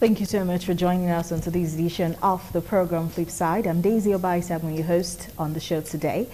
Thank you so much for joining us on today's edition of the program Flipside. I'm Daisy Obaisa, I'm your host on the show today.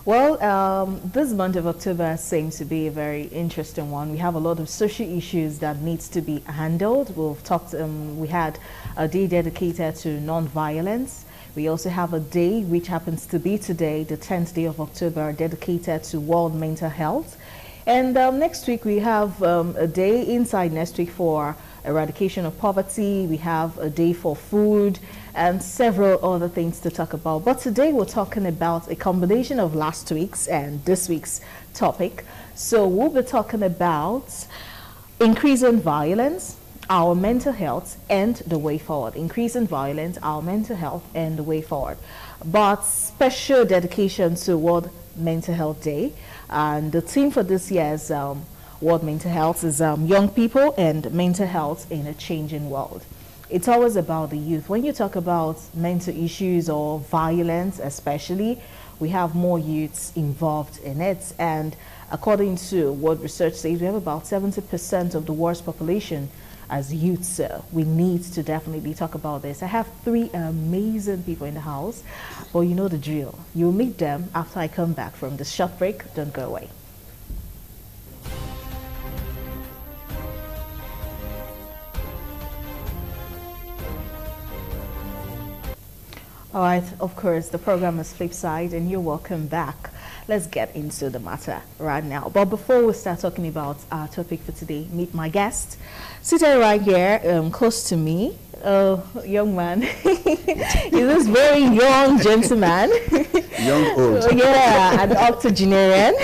Well, this month of October seems to be a very interesting one. We have a lot of social issues that needs to be handled. We had a day dedicated to non-violence. We also have a day which happens to be today, the 10th day of October, dedicated to World Mental Health. And next week we have a day inside next week for eradication of poverty. We have a day for food and several other things to talk about. But today we're talking about a combination of last week's and this week's topic. So we'll be talking about increasing violence, our mental health, and the way forward. Increasing violence, our mental health, and the way forward. But special dedication to World Mental Health Day. And the theme for this year's World Mental Health is young people and mental health in a changing world. It's always about the youth. When you talk about mental issues or violence especially, we have more youths involved in it. And according to what research says, we have about 70% of the world's population as youths. We need to definitely talk about this. I have three amazing people in the house, but you know the drill. You'll meet them after I come back from the short break. Don't go away. All right, of course, the program is Flipside, and you're welcome back. Let's get into the matter right now. But before we start talking about our topic for today, meet my guest. Seated right here, close to me, young man. He's this very young gentleman. Young old. Yeah, an octogenarian.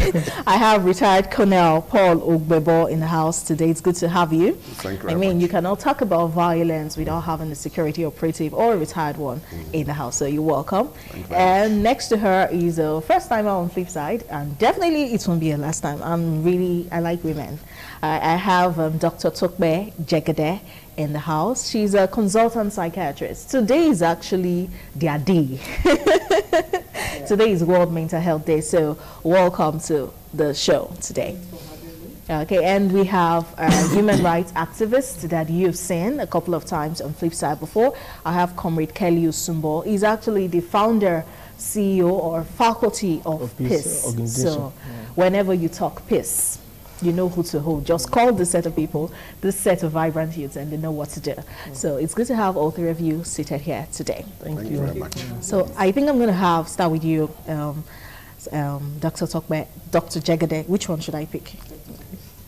I have retired Colonel Paul Ogbebo in the house today. It's good to have you. Thank you. I mean, you cannot talk about violence without having a security operative or a retired one in the house. So you're welcome. And next to her is a first timer on Flipside, and definitely it won't be a last time. I like women. I have Dr. Tokbe Jegede in the house. She's a consultant psychiatrist. Today is actually their day. Today is World Mental Health Day, so welcome to the show today. Okay, and we have a human rights activist that you've seen a couple of times on Flipside before. I have Comrade Kelly Usumbo. He's actually the founder, CEO, or faculty of PIS. So whenever you talk PIS, you know who to hold. Just call this set of people, this set of vibrant youths, and they know what to do. So it's good to have all three of you seated here today. Thank you very much. So I think I'm going to start with you, Dr. Tokme, Dr. Jegede. Which one should I pick?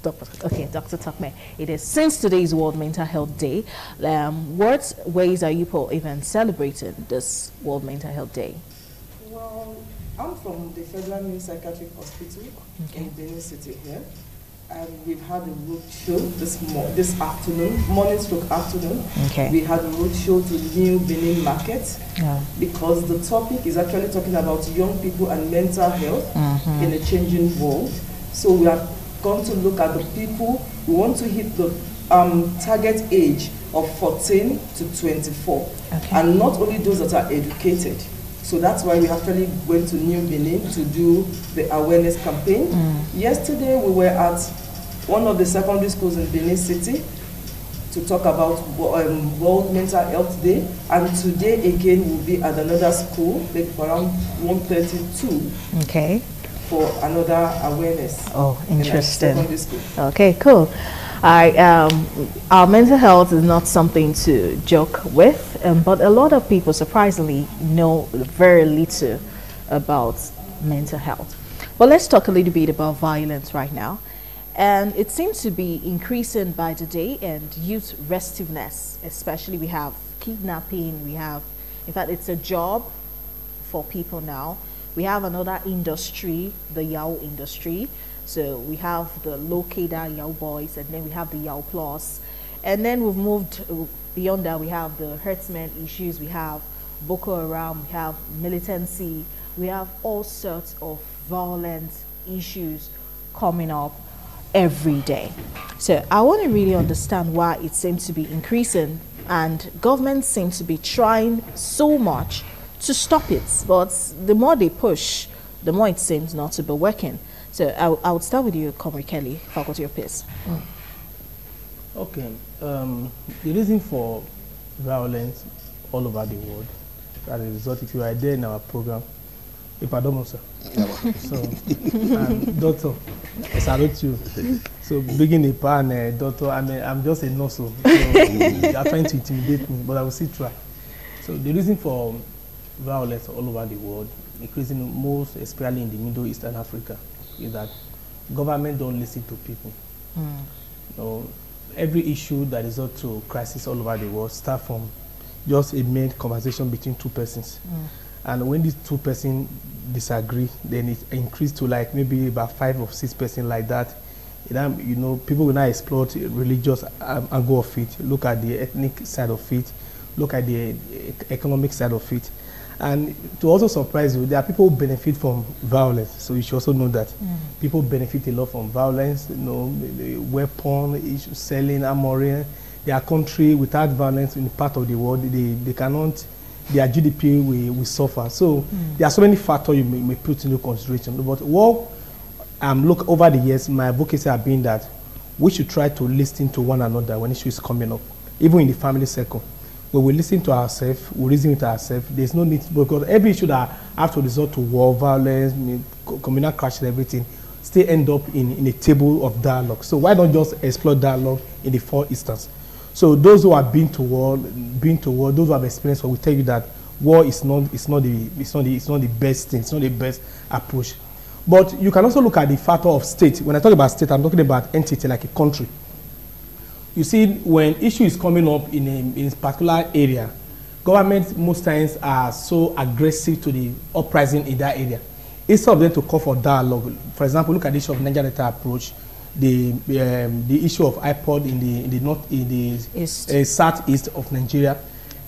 Okay, Dr. Tokme. It is since today is World Mental Health Day. What ways are you even celebrating this World Mental Health Day? Well, I'm from the Federal New Psychiatric Hospital in Benin City here. And we've had a road show this afternoon, morning/afternoon. Okay. We had a road show to New Benin Market because the topic is actually talking about young people and mental health in a changing world. So we are going to look at the people. We want to hit the target age of 14 to 24, and not only those that are educated. So that's why we actually went to New Benin to do the awareness campaign. Yesterday we were at one of the secondary schools in Benin City to talk about World Mental Health Day, and today again we'll be at another school, like around 1:32. Okay. For another awareness. Oh, interesting. Secondary school. Okay, cool. Our mental health is not something to joke with, but a lot of people surprisingly know very little about mental health. But let's talk a little bit about violence right now. And it seems to be increasing by the day, and youth restiveness, especially. We have kidnapping, in fact, it's a job for people now. We have another industry, the Yao industry. So we have the locator Yao boys, and then we have the Yao plus. And then we've moved beyond that. We have the herdsmen issues. We have Boko Haram. We have militancy. We have all sorts of violent issues coming up every day. So I want to really understand why it seems to be increasing, and governments seem to be trying so much to stop it, but the more they push, the more it seems not to be working. So I would start with you, Comrade Kelly, Faculty of Peace. Okay. The reason for violence all over the world, as a result, if you are there in our program, if I don't know, sir. So, and doctor, I salute you. So, being a pan, doctor, I'm just a nurse, so you are trying to intimidate me, but I will still try. So, the reason for violence all over the world, increasing most, especially in the Middle East and Africa, is that government don't listen to people. You know, every issue that is up to crisis all over the world start from just a main conversation between two persons. And when these two persons disagree, then it increases to like maybe about 5 or 6 persons like that. You know, people will now exploit religious angle of it, look at the ethnic side of it, look at the economic side of it. And to also surprise you, there are people who benefit from violence. So you should also know that people benefit a lot from violence. You know, the weapon issue, selling, armory. Their country without violence in part of the world, they cannot. Their GDP will suffer. So there are so many factors you may put into consideration. But what look over the years, my advocacy have been that we should try to listen to one another when issue is coming up, even in the family circle. When we listen to ourselves, we reason with ourselves. There's no need, because every issue that have to resort to war, violence, communal crash and everything, still end up in a table of dialogue. So why not just explore dialogue in the 4 instances? So those who have been to war, those who have experienced war, will tell you that war is not the best thing, it's not the best approach. But you can also look at the factor of state. When I talk about state, I'm talking about entity like a country. You see, when issue is coming up in a particular area, governments most times are so aggressive to the uprising in that area. Instead of them to call for dialogue, for example, look at the issue of Niger Delta approach, the issue of iPod in the southeast of Nigeria.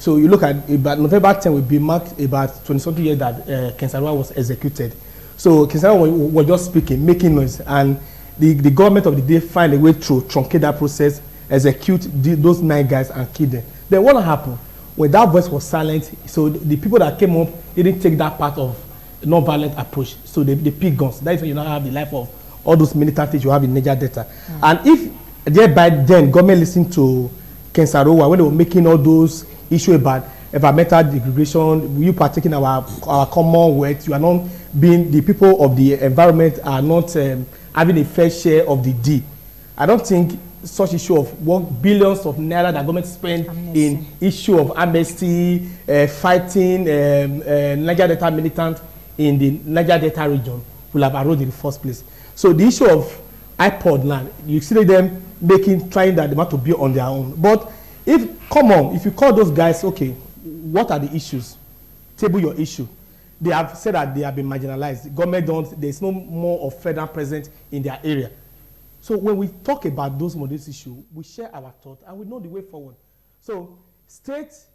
So you look at about November 10 will be marked about 20-something years that Ken Saro-Wiwa was executed. So Ken Saro-Wiwa was just speaking, making noise, and the government of the day find a way to truncate that process, execute those 9 guys and kill them. Then what happened? When that voice was silent, so the people that came up didn't take that part of non-violent approach. So they pick guns. That's when you now have the life of all those militants you have in Niger Delta. And if thereby then government listened to Ken Saro-Wiwa when they were making all those issues about environmental degradation, you partaking our common wealth, you are not being, the people of the environment are not having a fair share of the deal. I don't think such issue of billions of naira that government spend in issue of amnesty, fighting Niger Delta militant in the Niger Delta region will have arose in the first place. So the issue of iPod land, you see them trying that they want to be on their own. But if you call those guys, okay, what are the issues? Table your issue. They have said that they have been marginalized. Government there's no more of federal presence in their area. So when we talk about those modest issues, we share our thoughts and we know the way forward. So states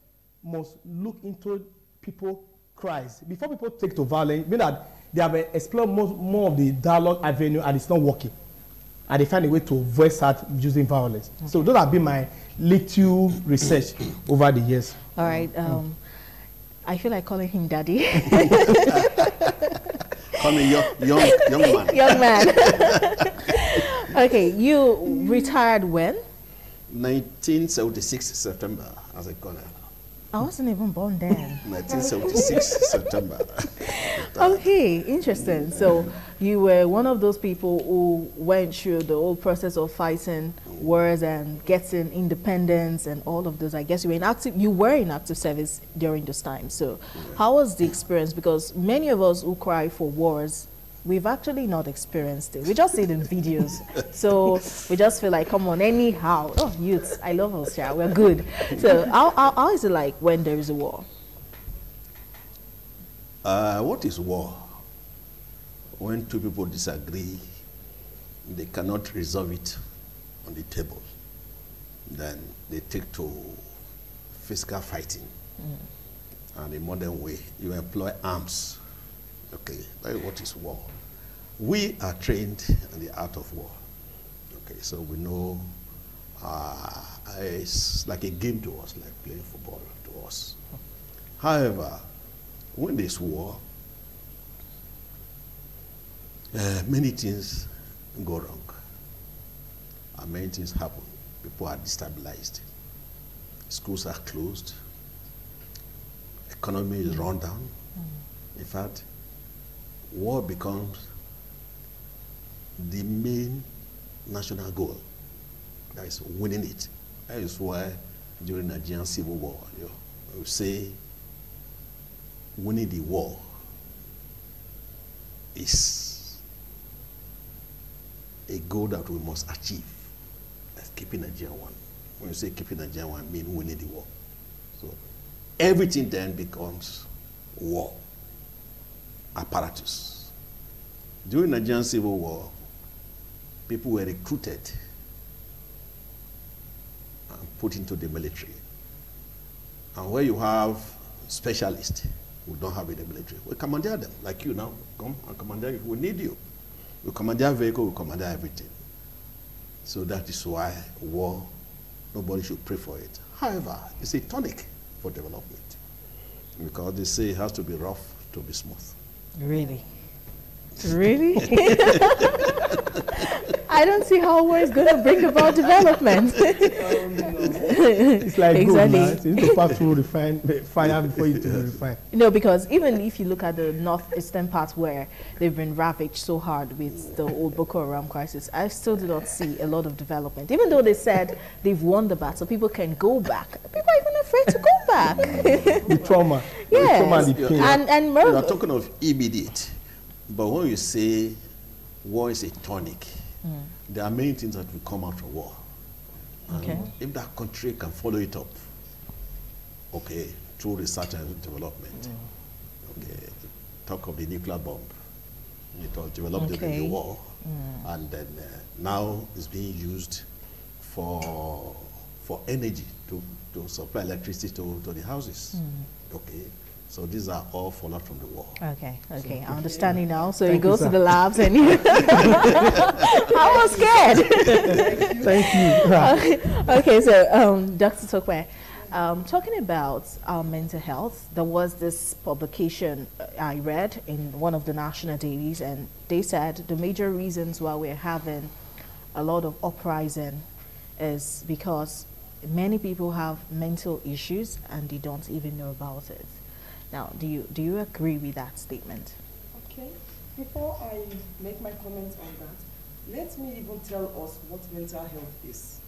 must look into people's cries. Before people take to violence, mean that they have explored more of the dialogue avenue and it's not working. And they find a way to voice out using violence. Okay. So those have been my little research over the years. All right. I feel like calling him daddy. Call me young man. Young man. Okay, you retired when? 1976 September as a colonel. I wasn't even born then. 1976 September. Okay, interesting. So you were one of those people who went through the whole process of fighting wars and getting independence and all of those. I guess you were in active service during this time. So how was the experience? Because many of us who cry for wars, we've actually not experienced it. We just see it in videos. So we just feel like, come on, anyhow. Oh, youths, I love us, yeah, we're good. So how is it like when there is a war? What is war? When two people disagree, they cannot resolve it on the table. Then they take to physical fighting. And in modern way, you employ arms. Okay, that is what is war. We are trained in the art of war. Okay, so we know it's like a game to us, like playing football to us. However, when there's war, many things go wrong. And many things happen people are destabilized. Schools are closed. Economy is run down. In fact, war becomes the main national goal. That is winning it. That is why during the Nigerian Civil War, you say winning the war is a goal that we must achieve. That's keeping Nigeria one. When you say keeping Nigeria one, mean winning the war. So everything then becomes war apparatus. During the Nigerian Civil War, people were recruited and put into the military. And where you have specialists who don't have in the military, we commandeer them, like you now. Come and commandeer you. We need you. We commandeer vehicle, we commandeer everything. So that is why war, nobody should pray for it. However, it's a tonic for development. Because they say it has to be rough to be smooth. Really? Really? I don't see how war is going to bring about development. It's like gold, man. You need to pass through fire before you to refine. No, because even if you look at the northeastern part where they've been ravaged so hard with the old Boko Haram crisis, I still do not see a lot of development. Even though they said they've won the battle, people can go back. People are even afraid to go back. The trauma. Yes. The trauma and the pain. And you are talking of immediate. But when you say war is a tonic, there are many things that will come out of war. Okay. If that country can follow it up, okay, through research and development, okay, talk of the nuclear bomb, it was developed during the war, and then now it's being used for energy to supply electricity to the houses, okay. So these are all fallout from the war. Okay, So, I'm understanding now. So you Thank go you, to sir. the labs and you I was scared. Thank you. Okay, so Dr. Tokwe, talking about our mental health, there was this publication I read in one of the national dailies, and they said the major reasons why we're having a lot of uprising is because many people have mental issues and they don't even know about it. Now, do you agree with that statement? Okay. Before I make my comments on that, let me even tell us what mental health is.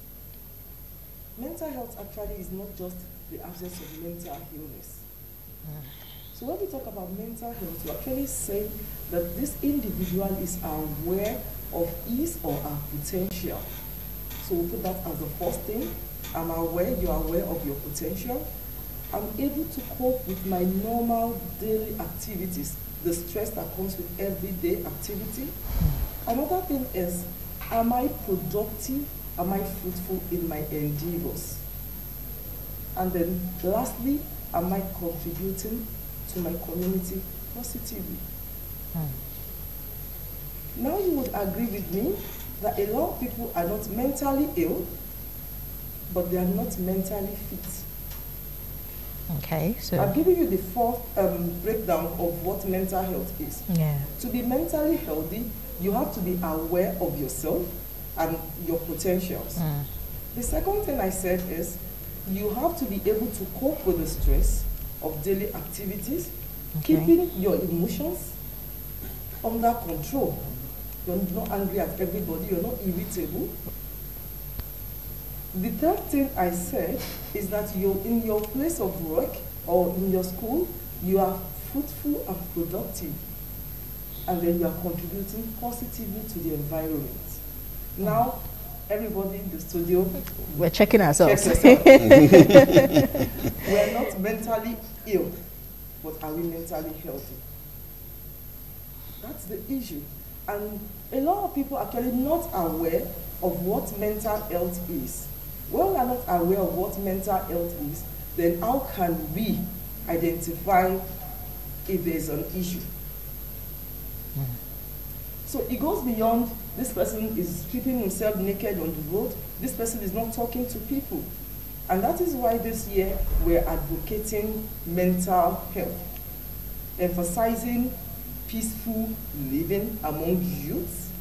Mental health actually is not just the absence of mental illness. So when we talk about mental health, we actually say that this individual is aware of his or her potential. So we put that as the first thing. I'm aware, you're aware of your potential. I'm able to cope with my normal daily activities, the stress that comes with everyday activity. Another thing is, am I productive? Am I fruitful in my endeavors? And then lastly, am I contributing to my community positively? Now you would agree with me that a lot of people are not mentally ill, but they are not mentally fit. Okay, so I've given you the fourth breakdown of what mental health is. yeah. To be mentally healthy, you have to be aware of yourself and your potentials. The second thing I said is you have to be able to cope with the stress of daily activities, keeping your emotions under control. You're not angry at everybody, you're not irritable. The third thing I said is that you're in your place of work or in your school, you are fruitful and productive, and then you are contributing positively to the environment. Now, everybody in the studio, We're checking ourselves. check yourself. We're not mentally ill, but are we mentally healthy? That's the issue. And a lot of people are actually not aware of what mental health is. When we are not aware of what mental health is, then how can we identify if there's an issue? So it goes beyond this person is stripping himself naked on the road, this person is not talking to people. And that is why this year we're advocating mental health, emphasizing peaceful living among youth,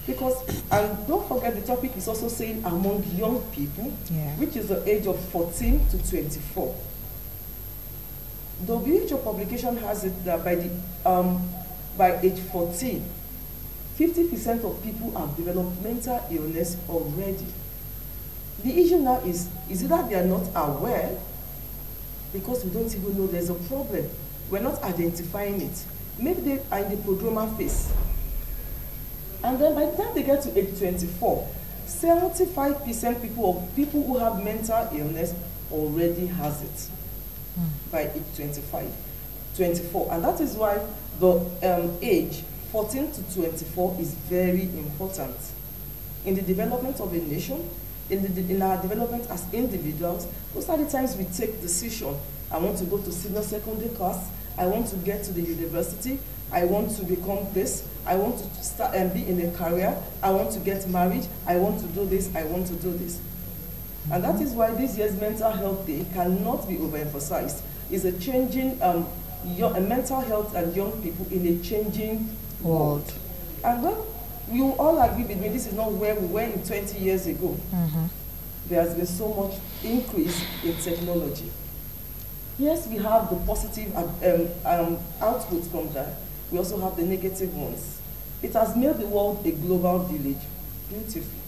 Because, and don't forget the topic is also saying among young people, which is the age of 14 to 24. The WHO publication has it that by age 14, 50% of people have developed mental illness already. The issue now is either they are not aware, because we don't even know there's a problem. We're not identifying it. Maybe they are in the prodromal phase. And then by the time they get to age 24, 75% people who have mental illness already has it by age 24. And that is why the age 14 to 24 is very important. In the development of a nation, in our development as individuals, those are the times we take decisions. I want to go to senior secondary class, I want to get to the university, I want to become this, I want to start and be in a career, I want to get married, I want to do this, I want to do this. And that is why this year's Mental Health Day cannot be overemphasized. It's a changing mental health and young people in a changing world. And well, you all agree with me, this is not where we were in 20 years ago. There has been so much increase in technology. Yes, we have the positive outputs from that. We also have the negative ones. It has made the world a global village. Beautiful.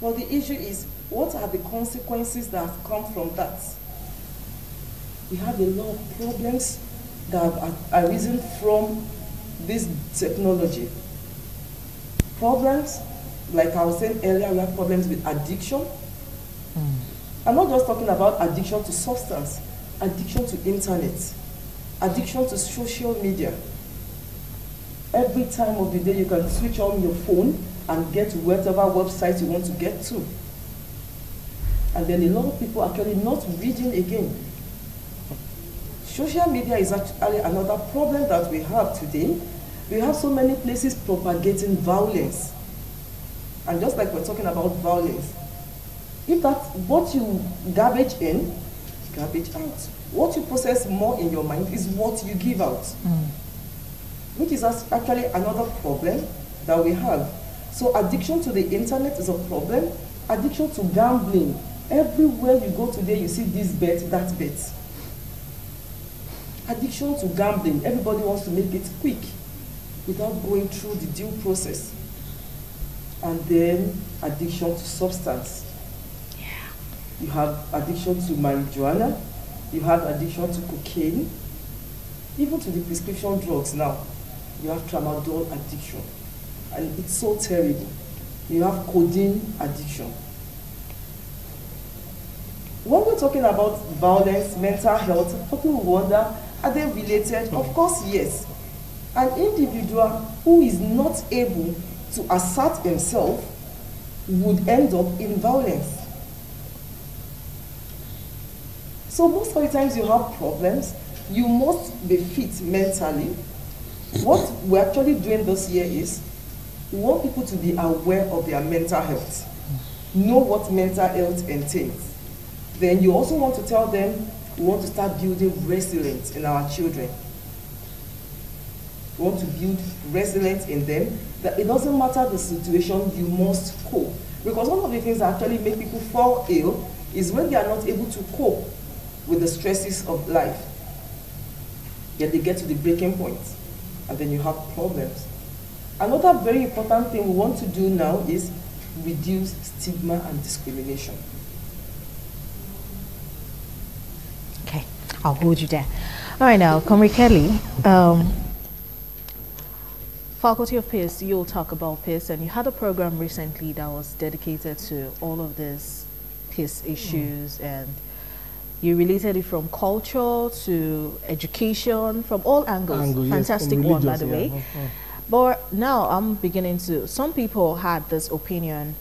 But the issue is, what are the consequences that have come from that? We have a lot of problems that have arisen from this technology. Problems, like I was saying earlier, we have problems with addiction. I'm not just talking about addiction to substance, addiction to internet, addiction to social media. Every time of the day you can switch on your phone and get to whatever website you want to get to. And then a lot of people are actually not reading again. Social media is actually another problem that we have today. We have so many places propagating violence. And just like we're talking about violence, if that's what you garbage in, garbage out. What you process more in your mind is what you give out. Which is actually another problem that we have. So addiction to the internet is a problem. Addiction to gambling. Everywhere you go today, you see this bet, that bet. Addiction to gambling. Everybody wants to make it quick without going through the due process. And then addiction to substance. You have addiction to marijuana. You have addiction to cocaine. Even to the prescription drugs now. You have tramadol addiction. And it's so terrible. You have codeine addiction. When we're talking about violence, mental health, people will wonder, are they related? Of course, yes. An individual who is not able to assert himself would end up in violence. So most of the times you have problems, you must be fit mentally. What we're actually doing this year is, we want people to be aware of their mental health. Know what mental health entails. Then you also want to tell them, we want to start building resilience in our children. We want to build resilience in them, that it doesn't matter the situation, you must cope. Because one of the things that actually make people fall ill is when they are not able to cope with the stresses of life. Yet they get to the breaking point, and then you have problems. Another very important thing we want to do now is reduce stigma and discrimination. Okay, I'll hold you there. All right, now, Comrade Kelly, Faculty of Peace, you'll talk about peace, and you had a program recently that was dedicated to all of these peace issues, and you related it from culture to education, from all angles. Fantastic one, by the way. But now I'm beginning to, some people had this opinion.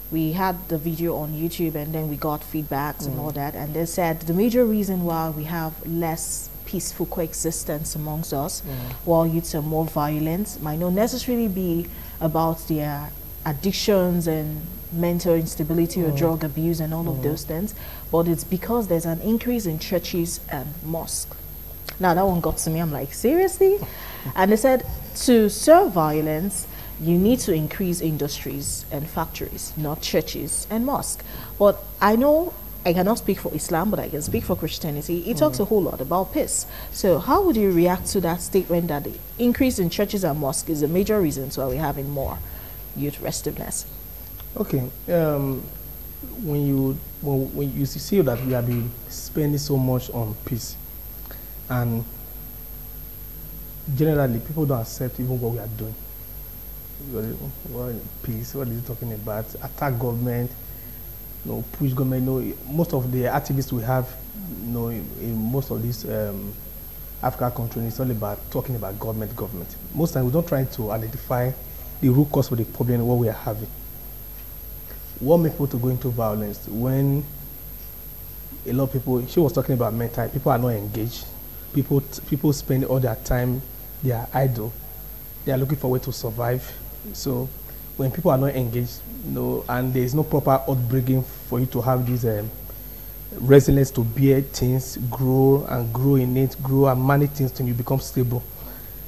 We had the video on YouTube and then we got feedbacks and all that, and they said the major reason why we have less peaceful coexistence amongst us while youths are more violent might not necessarily be about their addictions and mental instability or drug abuse and all of those things, but it's because there's an increase in churches and mosques. Now that one got to me, I'm like, seriously? And they said to serve violence, you need to increase industries and factories, not churches and mosques. But I know I cannot speak for Islam, but I can speak for Christianity. It talks a whole lot about peace. So how would you react to that statement that the increase in churches and mosques is a major reason why we're having more youth restiveness? Okay. When you see that we have been spending so much on peace, and generally people don't accept even what we are doing. What peace? What is he talking about? Attack government. Push government. Most of the activists we have, in most of these African countries, it's all about talking about government. Most times we don't try to identify the root cause of the problem and what we are having. What makes people to go into violence? When a lot of people, she was talking about mental, people are not engaged. People spend all their time, they are idle. They are looking for a way to survive. So when people are not engaged, and there is no proper upbringing for you to have this resilience to bear things, grow in it, grow and manage things till you become stable.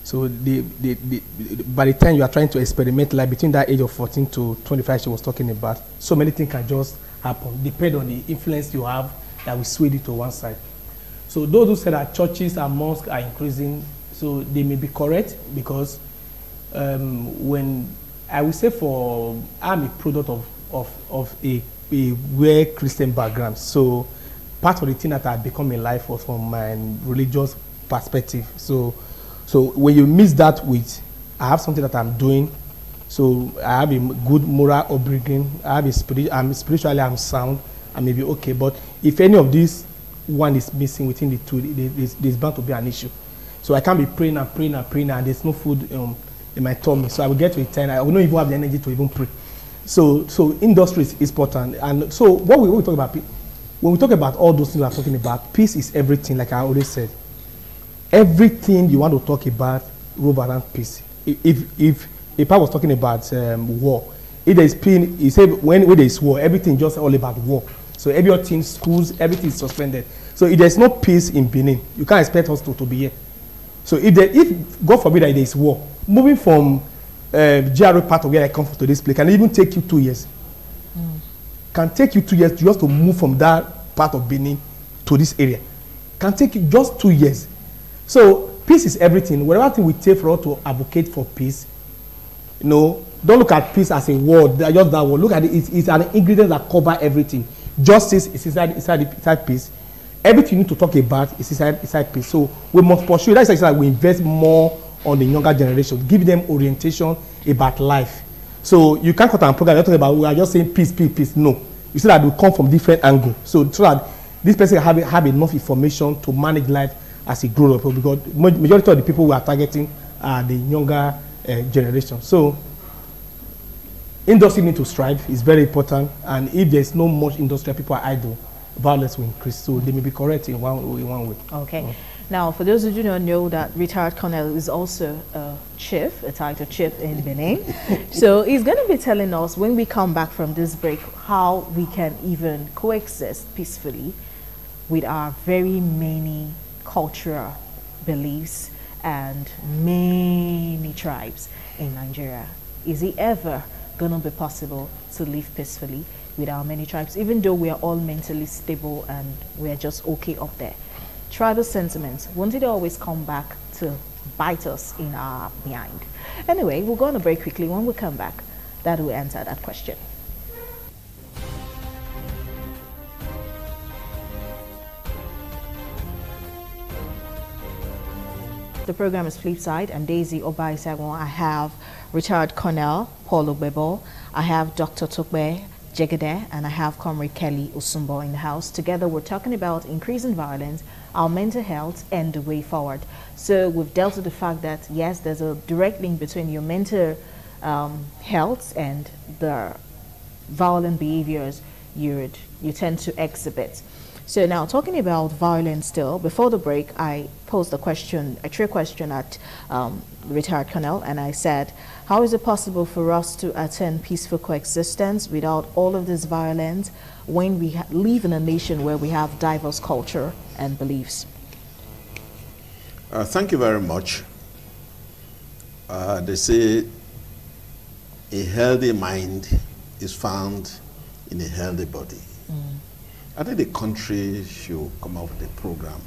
So by the time you are trying to experiment, like between that age of 14 to 25 she was talking about, so many things can just happen, depend on the influence you have that will sway it to one side. So those who say that churches and mosques are increasing, so they may be correct, because when I will say I'm a product of a well Christian background. So part of the thing that I become in life was from my religious perspective. So when you mix that with, I have something that I'm doing, so I have a good moral upbringing, I'm spiritually I'm sound, I may be okay. But if any of these one is missing within the two, there's bound to be an issue. So I can't be praying and there's no food in my tummy. So I will get to a time I will not even have the energy to even pray. So industry is important. And so what we talk about, when we talk about all those things we are talking about, peace is everything, like I already said. Everything you want to talk about revolve around peace. If I was talking about war, if there is peace, he said when there is war, everything just all about war. So everything, schools, everything is suspended. So if there is no peace in Benin, you can't expect us to be here. So if God forbid that there is war, moving from GRA part of where I come from to this place can even take you 2 years. Can take you 2 years just to move from that part of Benin to this area. Can take you just 2 years. So peace is everything. Whatever thing we take for us to advocate for peace, don't look at peace as a word, just that word. Look at it, it's an ingredient that covers everything. Justice is inside peace. Everything you need to talk about is inside peace. So we must pursue. That's why we invest more on the younger generation, give them orientation about life. So you can't cut our program, you're talking about, we are just saying peace. No. You see that we come from different angles. So that this person have enough information to manage life as a grown up, because majority of the people we are targeting are the younger generation. So industry need to strive, it's very important, and if there's no much industry, people are idle, violence will increase. So they may be correct in one way. Okay. Now, for those who do not know, that retired colonel is also a chief, a title chief in Benin. So he's going to be telling us when we come back from this break how we can even coexist peacefully with our very many cultural beliefs and many tribes in Nigeria. Is it ever going to be possible to live peacefully with our many tribes, even though we are all mentally stable and we are just okay up there? Tribal sentiments, won't it always come back to bite us in our behind? Anyway, we'll go on a break quickly. When we come back, that will answer that question. The program is Flipside, and Daisy Obaisagwon. I have retired Colonel Paul Ogbebo, I have Dr. Tokbe Jegede, and I have Comrade Kelly Osumbo in the house. Together we're talking about increasing violence, our mental health, and the way forward. So we've dealt with the fact that yes, there's a direct link between your mental health and the violent behaviors you tend to exhibit. So now, talking about violence still, before the break, I posed a trick question at retired colonel, and I said, how is it possible for us to attain peaceful coexistence without all of this violence when we live in a nation where we have diverse culture and beliefs? Thank you very much. They say a healthy mind is found in a healthy body. I think the country should come up with a program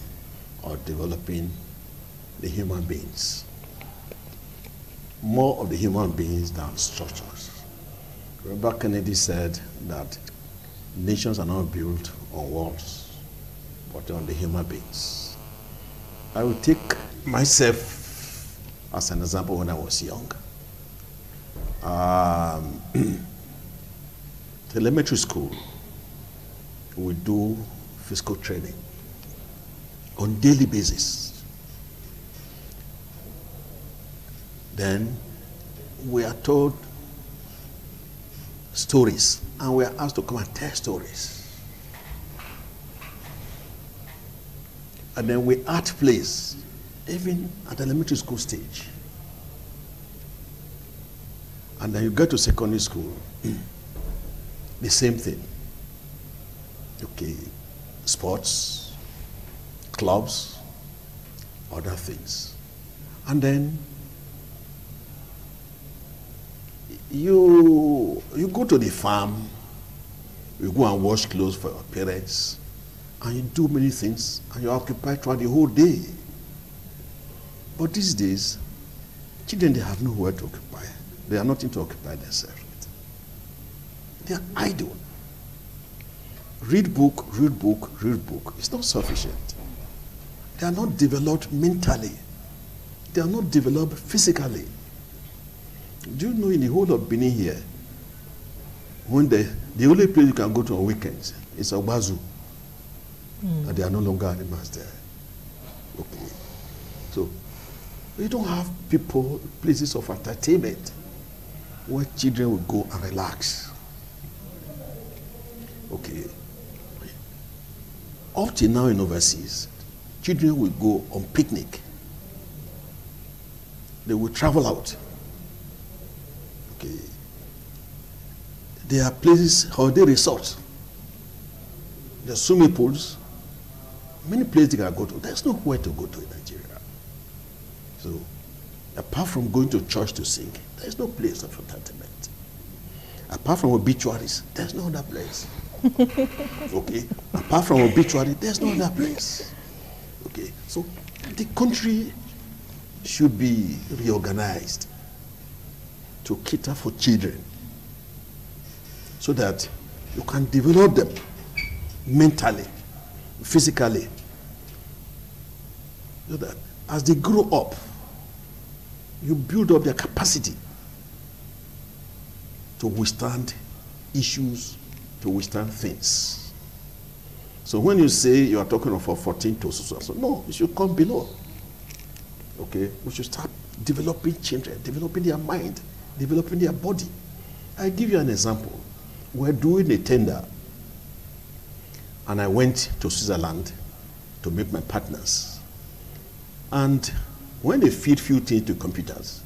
of developing the human beings. More of the human beings than structures. Robert Kennedy said that nations are not built on walls, but on the human beings. I will take myself as an example when I was young. Elementary school, we do physical training on daily basis. Then we are told stories, and we are asked to come and tell stories. And then we art plays, even at the elementary school stage. And then you get to secondary school, the same thing. Okay, sports, clubs, other things. And then you go to the farm, you go and wash clothes for your parents, and you do many things, and you're occupied throughout the whole day. But these days, children, they have nowhere to occupy. They are nothing to occupy themselves with. They are idle. Read book, read book, read book. It's not sufficient. They are not developed mentally. They are not developed physically. Do you know in the whole of Benin here, when the only place you can go to on weekends is Ogbazu, and there are no longer animals there. Okay. So, we don't have people, places of entertainment where children will go and relax. Okay. Up till now in overseas, children will go on picnic. They will travel out. Okay. There are places, holiday resorts. There are swimming pools. Many places they can go to. There's nowhere to go to in Nigeria. So, apart from going to church to sing, there's no place of entertainment. Apart from obituaries, there's no other place. Okay? Apart from obituary, there's no other place. Okay? So, the country should be reorganized to cater for children so that you can develop them mentally, physically, so that as they grow up, you build up their capacity to withstand issues, to withstand things. So when you say you are talking of 14 to so, no, you should come below. Okay, we should start developing children, developing their mind, developing their body. I give you an example. We're doing a tender, and I went to Switzerland to meet my partners. And when they feed few things to computers,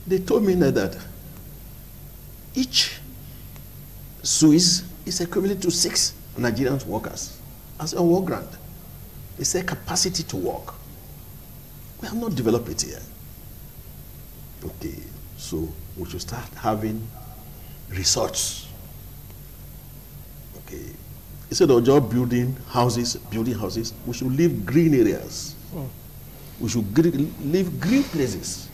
they told me that each Swiss is equivalent to 6 Nigerian workers as a work grant. They say capacity to work. We have not developed it here. Okay, so we should start having research. Okay, instead of just building houses, we should leave green areas. We should leave green places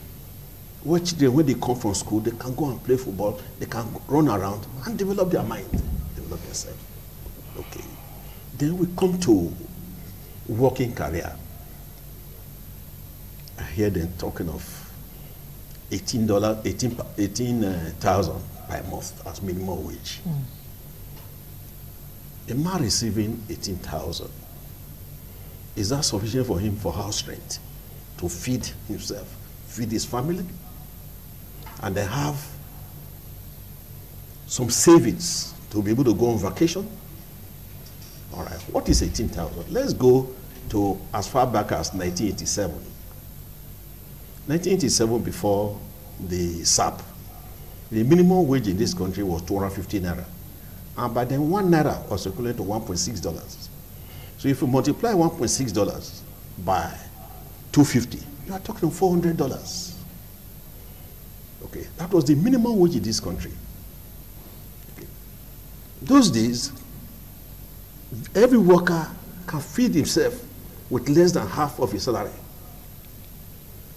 where children, when they come from school, they can go and play football, they can run around and develop their mind, develop themselves. Okay. Then we come to working career. I hear them talking of $18,000 per month as minimum wage. A man receiving 18,000, is that sufficient for him for house rent, to feed himself, feed his family, and then have some savings to be able to go on vacation? All right, what is 18,000? Let's go to as far back as 1987. 1987, before the SAP, the minimum wage in this country was 250 naira. And by then, 1 naira was equivalent to $1.6. So if you multiply $1.6 by 250, you are talking $400. Okay, that was the minimum wage in this country. Okay. Those days, every worker can feed himself with less than half of his salary.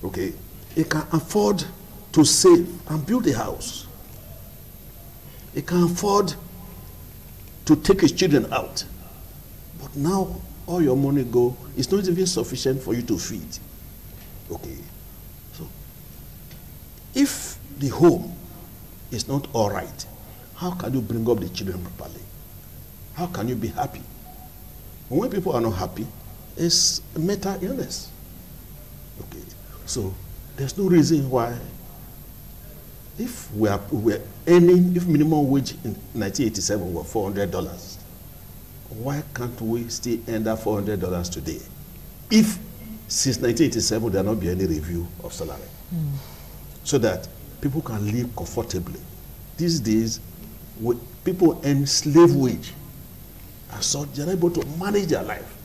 Okay, he can afford to save and build a house. He can afford to take his children out. But now, all your money go, it's not even sufficient for you to feed. Okay, so if the home is not all right, how can you bring up the children properly? How can you be happy? When people are not happy, it's a mental illness. Okay, so there's no reason why, if we're earning, if minimum wage in 1987 were $400, why can't we still earn that $400 today? If since 1987 there not be any review of salary, so that people can live comfortably. These days, people earn slave wage, and so they're able to manage their life.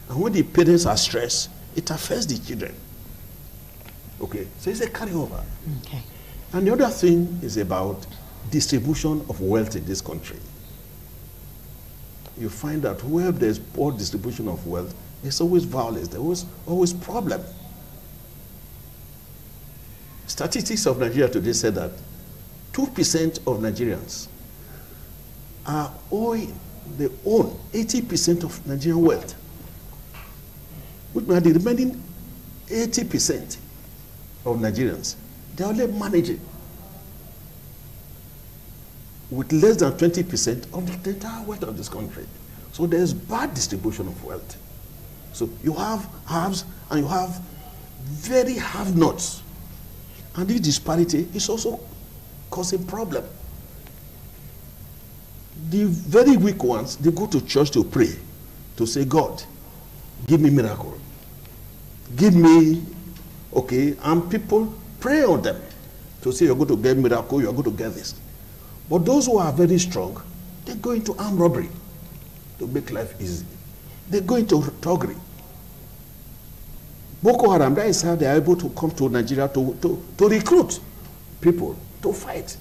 And when the parents are stressed, it affects the children. Okay, so it's a carryover. Okay. And the other thing is about distribution of wealth in this country. You find that where there's poor distribution of wealth, there's always violence, there's always problem. Statistics of Nigeria today said that 2% of Nigerians are they own 80% of Nigerian wealth. Which means the remaining 80% of Nigerians, they are only managing with less than 20% of the entire wealth of this country. So there's bad distribution of wealth. So you have haves and you have very have-nots. And this disparity is also causing problem. The very weak ones, they go to church to pray, to say, God, give me miracle. Give me, okay, and people pray on them to say, you're going to get miracle, you're going to get this. But those who are very strong, they go into armed robbery to make life easy. They go into thuggery. Boko Haram, that is how they are able to come to Nigeria to recruit people to fight.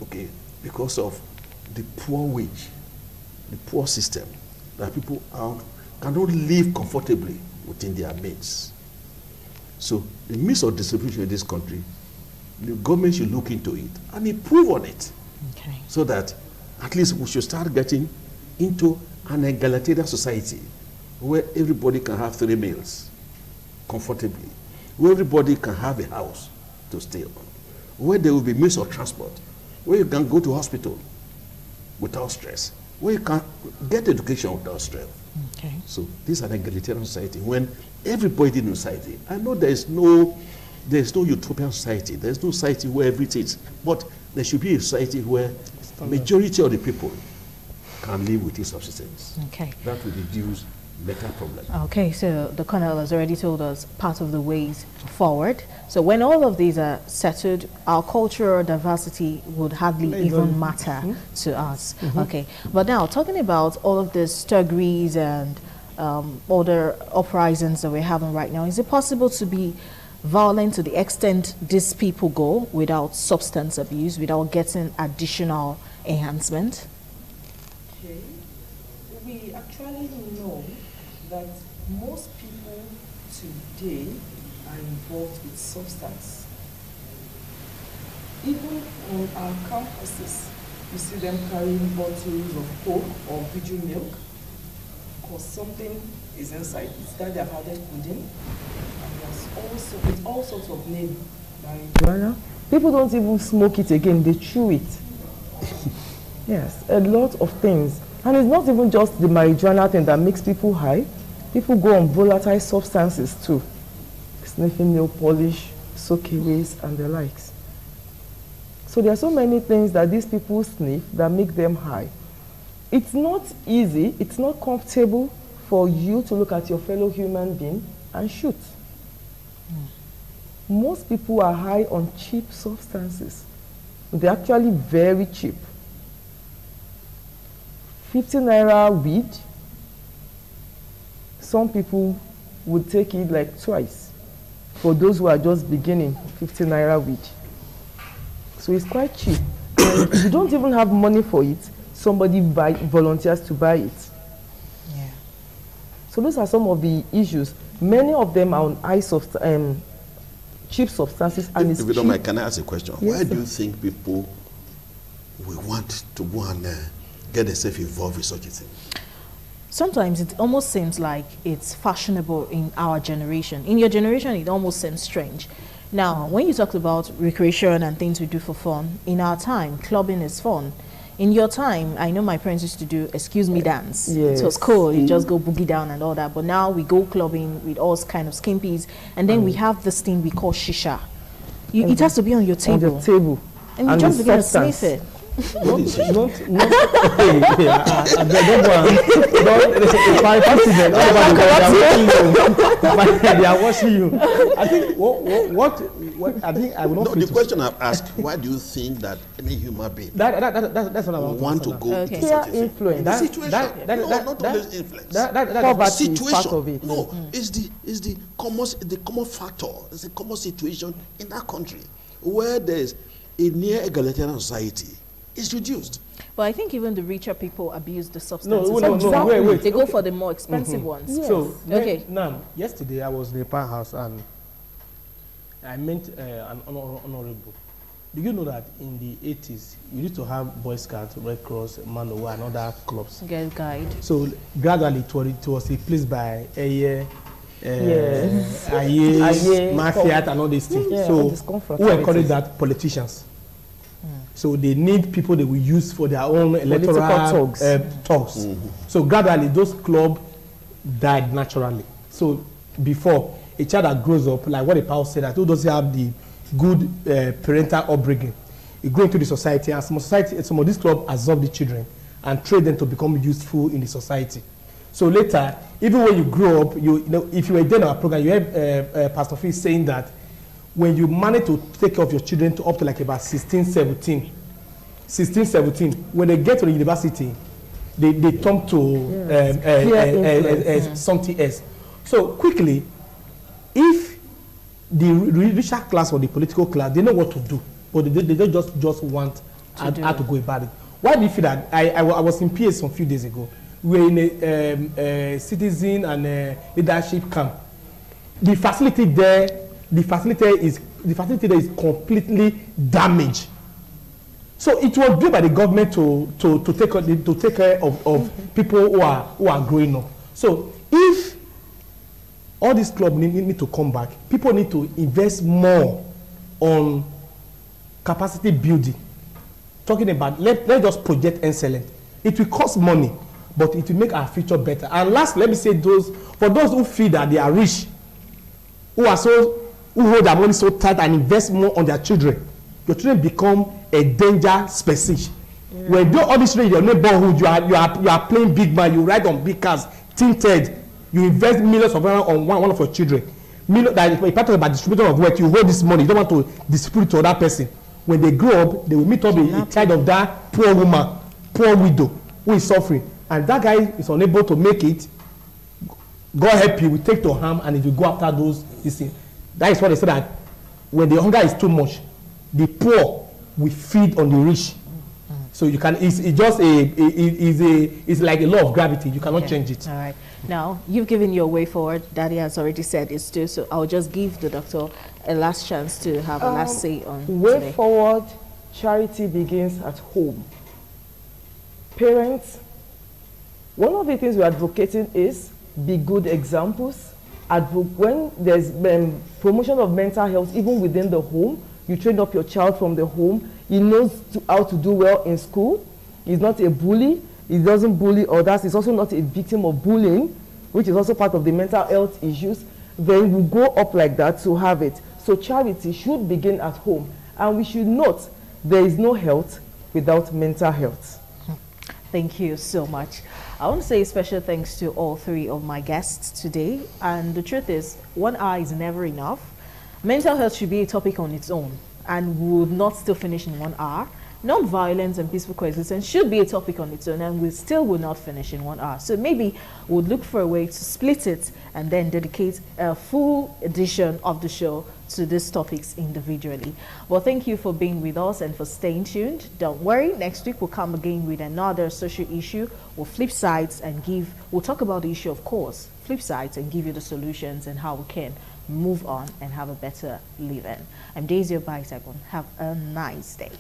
Okay, because of the poor wage, the poor system, that people cannot live comfortably within their means. So the means of distribution in this country, the government should look into it and improve on it. Okay. So that at least we should start getting into an egalitarian society where everybody can have 3 meals comfortably, where everybody can have a house to stay on, where there will be means of transport, where you can go to hospital without stress, where you can get education without stress. Okay. So this is an egalitarian society when everybody in society, I know there's no utopian society, there's no society where everything is, but there should be a society where majority of the people can live with subsistence. Okay. That will reduce better problem. Okay, so the Colonel has already told us part of the ways forward. So when all of these are settled, our cultural diversity would hardly even matter to us. Okay, but now talking about all of the thuggeries and other uprisings that we're having right now, is it possible to be violent to the extent these people go without substance abuse, without getting additional enhancement? Okay. We actually know that most people today are involved with substance. Even on our campuses, you see them carrying bottles of Coke or Bijou milk because something is inside. It's that they've had pudding, and there's also with all sorts of names. Marijuana. People don't even smoke it again; they chew it. Yes, a lot of things, and it's not even just the marijuana thing that makes people high. People go on volatile substances too, sniffing nail polish, soakeaways, and the likes. So there are so many things that these people sniff that make them high. It's not easy, it's not comfortable for you to look at your fellow human being and shoot. Most people are high on cheap substances. They're actually very cheap. 50 naira weed, some people would take it like twice. For those who are just beginning, 50 naira weed. So it's quite cheap. And if you don't even have money for it, somebody volunteers to buy it. Yeah. So those are some of the issues. Many of them are on cheap substances. And If you don't mind, can I ask a question? Yes, Why do you think people will want to go and get themselves involved in such a thing? Sometimes it almost seems like it's fashionable in our generation. In your generation, it almost seems strange. Now, when you talked about recreation and things we do for fun, in our time, clubbing is fun. In your time, I know my parents used to do excuse me dance. Yes. It was cool. You just go boogie down and all that. But now we go clubbing with all kind of skimpies. And then we have this thing we call shisha. It has to be on your table. On the table. And you just begin to sniff it. Don't hey, they are watching you. I think what I think I will not. No, the question I've asked: why do you think that any human being that's what I want to go okay. into such a thing? Influence. The situation. Not always influence. Poverty is part Situation. of it. No, it's the common factor. It's a common situation in that country where there's a near egalitarian society. Is reduced. But I think even the richer people abuse the substances. No, wait. They go for the more expensive ones. Yes. So, okay. Now, yesterday I was in the power house and I met an honorable. Do you know that in the 80s, you used to have Boy Scouts, Red Cross, Manoa, and other clubs? Get guide. So, gradually, it was replaced by Aye, Mafia, and all these things. Yeah, so, who encourage that? Politicians. So they need people they will use for their own electoral talks. So gradually those clubs died naturally. So before, a child that grows up, like what the Paul said, that who doesn't have the good parental upbringing, you go into the society, and some of these clubs absorb the children and train them to become useful in the society. So later, even when you grow up, you know, if you were there in our program, you heard Pastor Phil saying that when you manage to take care of your children to up to like about 16, 17, when they get to the university, they turn to something else. So quickly, if the richer class or the political class, they know what to do, but they don't just want how to go about it. Why do you feel that? I was in PS some few days ago. We were in a citizen and leadership camp. The facility there is completely damaged. So it was built by the government to take care of people who are growing up. So if all these clubs need to come back, people need to invest more on capacity building. Talking about let's just project excellence. It will cost money, but it will make our future better. And last, let me say for those who feel that they are rich, who hold their money so tight and invest more on their children, your children become a danger species. Yeah. When you do all this in your neighborhood, you are playing big man, you ride on big cars, tinted, you invest millions of dollars on one of your children. That if you talk about distribution of wealth, you hold this money, you don't want to distribute to other person. When they grow up, they will meet up a child of that poor woman, poor widow, who is suffering. And that guy is unable to make it. God help you, we take to harm, and if you go after these things. That is why they say that when the hunger is too much, the poor will feed on the rich. So you can, it's like a law of gravity. You cannot change it. All right. Now, you've given your way forward. Daddy has already said it's too, so I'll just give the doctor a last chance to have a last say on way today. Forward, charity begins at home. Parents, one of the things we're advocating is be good examples. When there's promotion of mental health, even within the home, you train up your child from the home. He knows how to do well in school. He's not a bully. He doesn't bully others. He's also not a victim of bullying, which is also part of the mental health issues. Then we go up like that to have it. So charity should begin at home. And we should note there is no health without mental health. Thank you so much. I want to say special thanks to all three of my guests today. And the truth is, 1 hour is never enough. Mental health should be a topic on its own. And we will not still finish in 1 hour. non-violence and peaceful coexistence should be a topic on its own, and we still will not finish in 1 hour. So maybe we'll look for a way to split it and then dedicate a full edition of the show to these topics individually. Well, thank you for being with us and for staying tuned. Don't worry, next week we'll come again with another social issue. We'll flip sides and we'll talk about the issue, of course, flip sides, and give you the solutions and how we can move on and have a better living. I'm Daisy Obaisegun. Have a nice day.